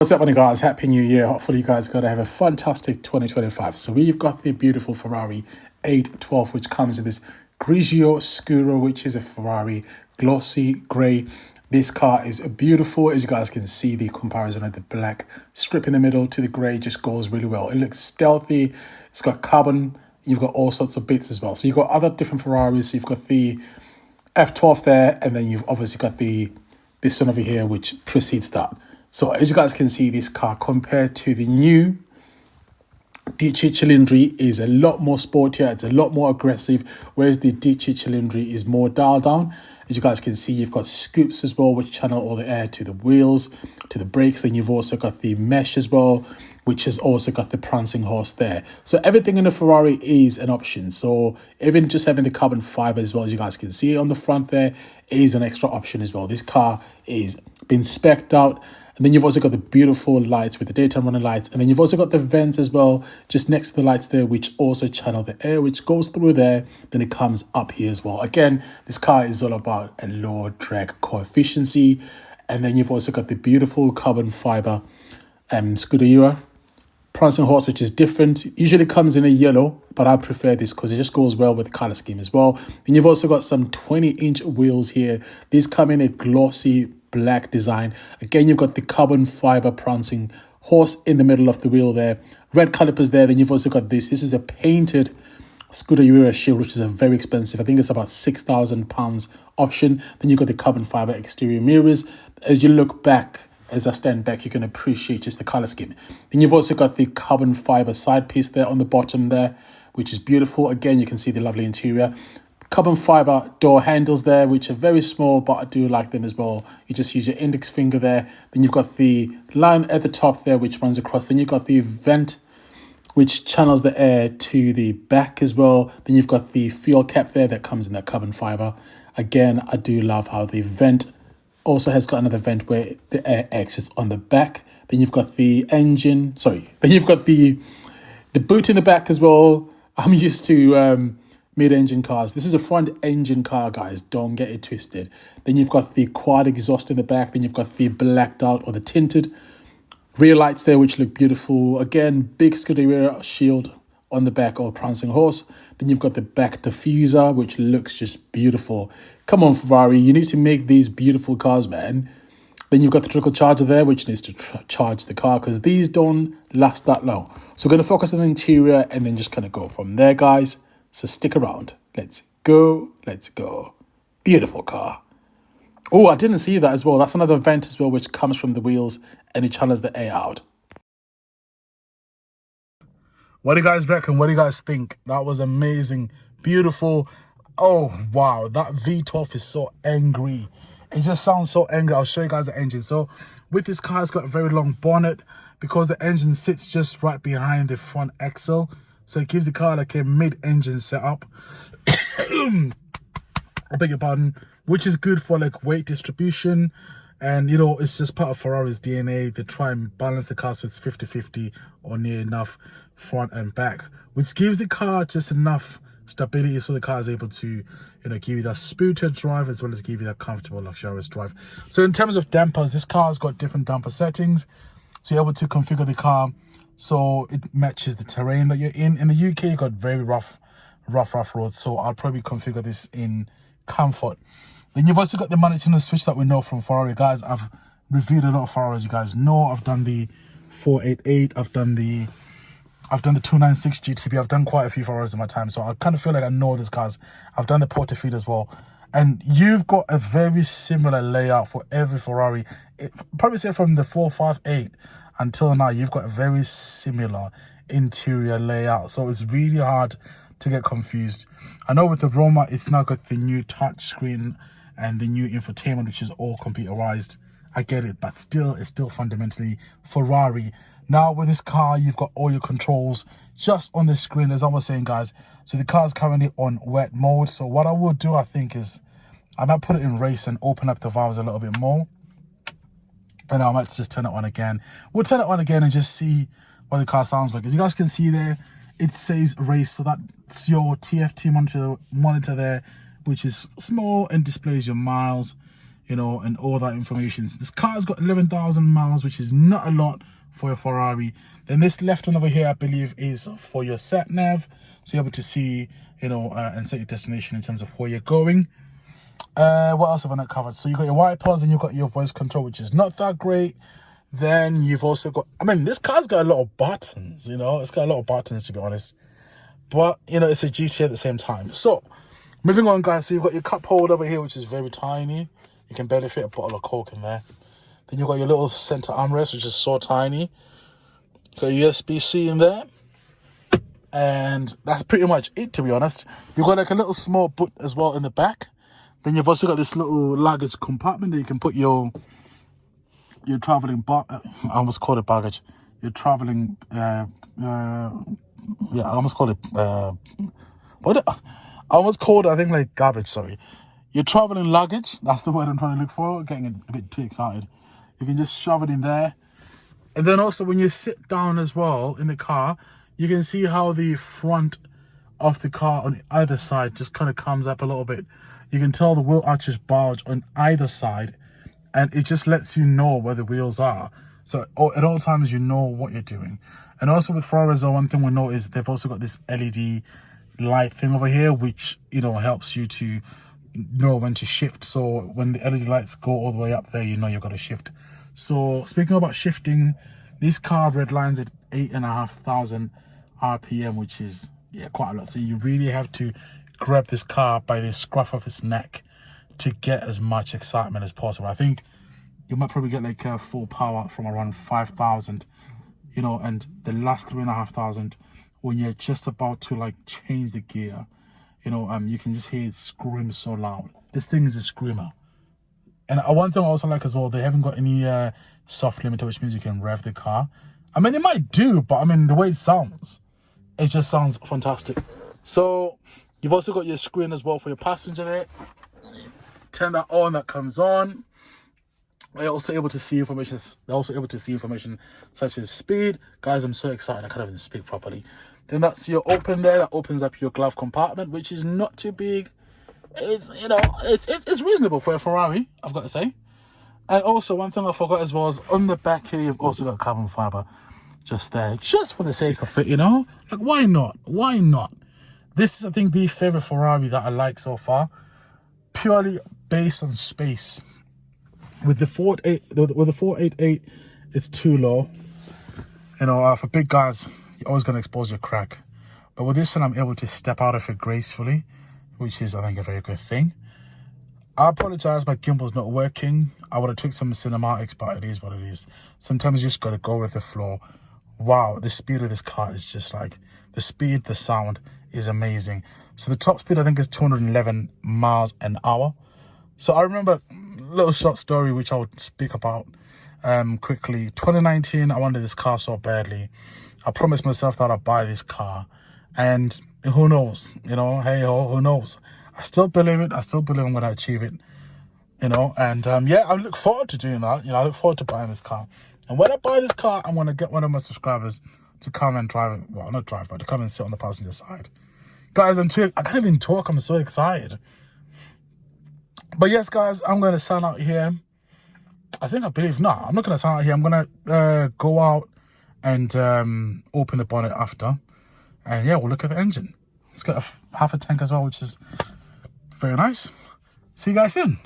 What's up, money guys? Happy New Year. Hopefully you guys are going to have a fantastic 2025. So we've got the beautiful Ferrari 812, which comes in this Grigio Scuro, which is a Ferrari glossy grey. This car is beautiful. As you guys can see, the comparison of the black strip in the middle to the grey just goes really well. It looks stealthy. It's got carbon. You've got all sorts of bits as well. So you've got other different Ferraris. So you've got the F12 there, and then you've obviously got this one over here, which precedes that. So as you guys can see, this car compared to the new DC Cilindri is a lot more sportier. It's a lot more aggressive, whereas the DC Cilindri is more dialed down. As you guys can see, you've got scoops as well, which channel all the air to the wheels, to the brakes. Then you've also got the mesh as well, which has also got the prancing horse there. So everything in the Ferrari is an option. So even just having the carbon fiber as well, as you guys can see on the front there, is an extra option as well. This car is been spec'd out. And then you've also got the beautiful lights with the daytime running lights. And then you've also got the vents as well, just next to the lights there, which also channel the air, which goes through there. Then it comes up here as well. Again, this car is all about a low drag coefficient. And then you've also got the beautiful carbon fiber Scuderia prancing horse, which is different. Usually comes in a yellow, but I prefer this because it just goes well with the color scheme as well. Then you've also got some 20-inch wheels here. These come in a glossy black design. Again, you've got the carbon fiber prancing horse in the middle of the wheel there. Red calipers there. Then you've also got this. This is a painted Scuderia shield, which is a very expensive. I think it's about £6,000 option. Then you've got the carbon fiber exterior mirrors. As you look back, as I stand back, you can appreciate just the color scheme. Then you've also got the carbon fiber side piece there on the bottom there, which is beautiful. Again, you can see the lovely interior. Carbon fiber door handles there, which are very small, but I do like them as well. You just use your index finger there. Then you've got the line at the top there, which runs across. Then you've got the vent, which channels the air to the back as well. Then you've got the fuel cap there that comes in that carbon fiber. Again, I do love how the vent also has got another vent where the air exits on the back. Then you've got the engine, then you've got the boot in the back as well. I'm used to mid-engine cars. This is a front engine car, guys. Don't get it twisted. Then you've got the quad exhaust in the back. Then you've got the blacked out or the tinted rear lights there, which look beautiful. Again, big Scuderia shield on the back or prancing horse. Then you've got the back diffuser, which looks just beautiful. Come on, Ferrari, you need to make these beautiful cars, man. Then you've got the trickle charger there, which needs to charge the car because these don't last that long. So we're going to focus on the interior and then just kind of go from there, guys. So stick around. Let's go. Let's go. Beautiful car. Oh, I didn't see that as well. That's another vent as well, which comes from the wheels and it channels the air out. What do you guys reckon? What do you guys think? That was amazing. Beautiful. Oh, wow. That V12 is so angry. It just sounds so angry. I'll show you guys the engine. So with this car, it's got a very long bonnet because the engine sits just right behind the front axle. So it gives the car like a mid-engine setup. I beg your pardon. Which is good for like weight distribution. And, you know, it's just part of Ferrari's DNA. They try and balance the car so it's 50-50 or near enough front and back, which gives the car just enough stability so the car is able to, you know, give you that spirited drive as well as give you that comfortable, luxurious drive. So in terms of dampers, this car has got different damper settings. So you're able to configure the car so it matches the terrain that you're in. In the UK, you got very rough roads. So I'll probably configure this in comfort. Then you've also got the manual switch that we know from Ferrari, guys. I've reviewed a lot of Ferraris, you guys know. I've done the 488, I've done the 296 GTB. I've done quite a few Ferraris in my time, so I kind of feel like I know these cars. I've done the Portofino as well. And you've got a very similar layout for every Ferrari. Probably say from the 458 until now, you've got a very similar interior layout. So it's really hard to get confused. I know with the Roma, it's now got the new touch screen and the new infotainment, which is all computerized. I get it, but still, it's still fundamentally Ferrari. Now with this car, you've got all your controls just on the screen, as I was saying, guys. So the car is currently on wet mode. So what I will do, I think, is I might put it in race and open up the valves a little bit more. And I might just turn it on again. We'll turn it on again and just see what the car sounds like. As you guys can see there, it says race. So that's your TFT monitor there, which is small and displays your miles, you know, and all that information. So this car's got 11,000 miles, which is not a lot for a Ferrari. Then this left one over here, I believe, is for your sat nav. So you're able to see, you know, and set your destination in terms of where you're going. What else have I not covered? So you got your wipers and you've got your voice control, which is not that great. Then you've also got, I mean, this car's got a lot of buttons, you know, it's got a lot of buttons, to be honest. But, you know, it's a GT at the same time. So, moving on, guys. So you've got your cup holder over here, which is very tiny. You can barely fit a bottle of Coke in there. Then you've got your little center armrest, which is so tiny. Got your USB-C in there. And that's pretty much it, to be honest. You've got like a little small boot as well in the back. Then you've also got this little luggage compartment that you can put your traveling I almost called it baggage. Your traveling yeah, I almost called it I almost called it, I think, like garbage, sorry. Your traveling luggage, that's the word I'm trying to look for. Getting a bit too excited. You can just shove it in there. And then also when you sit down as well in the car, you can see how the front of the car on either side just kind of comes up a little bit. You can tell the wheel arches bulge on either side, and it just lets you know where the wheels are. So at all times, you know what you're doing. And also with Ferrari, one thing we know is they've also got this LED light thing over here, which, you know, helps you to know when to shift. So when the LED lights go all the way up there, you know you've got to shift. So speaking about shifting, this car redlines at 8,500 RPM, which is, yeah, quite a lot. So you really have to grab this car by the scruff of its neck to get as much excitement as possible. I think you might probably get like full power from around 5,000, you know, and the last 3,500, when you're just about to like change the gear, you know, you can just hear it scream so loud. This thing is a screamer. And one thing I also like as well, they haven't got any soft limiter, which means you can rev the car. I mean, it might do, but I mean, the way it just sounds fantastic. So you've also got your screen as well for your passenger there. Turn that on, that comes on. They're also able to see information. They're also able to see information such as speed. Guys, I'm so excited I can't even speak properly. Then that's your open there. That opens up your glove compartment, which is not too big. It's, you know, it's reasonable for a Ferrari, I've got to say. And also one thing I forgot as well is on the back here, you've also got carbon fiber just there, just for the sake of it, you know. Like, why not? Why not? This is, I think, the favorite Ferrari that I like so far, purely based on space. With the 488, it's too low. You know, for big guys, you're always going to expose your crack. But with this one, I'm able to step out of it gracefully, which is, I think, a very good thing. I apologize, my gimbal's not working. I would have took some cinematics, but it is what it is. Sometimes you just got to go with the flow. Wow, the speed of this car is just like, the speed, the sound is amazing. So the top speed, I think, is 211 miles an hour. So I remember a little short story, which I would speak about quickly. 2019, I wanted this car so badly. I promised myself that I'd buy this car. And who knows, you know, hey ho, who knows? I still believe it. I still believe I'm going to achieve it, you know. And yeah, I look forward to doing that. You know, I look forward to buying this car. And when I buy this car, I'm going to get one of my subscribers to come and drive it. Well, not drive, but to come and sit on the passenger side. Guys, I can't even talk. I'm so excited. But yes, guys, I'm going to sign out here. I'm not going to sign out here. I'm going to go out and open the bonnet after. And yeah, we'll look at the engine. It's got half a tank as well, which is very nice. See you guys soon.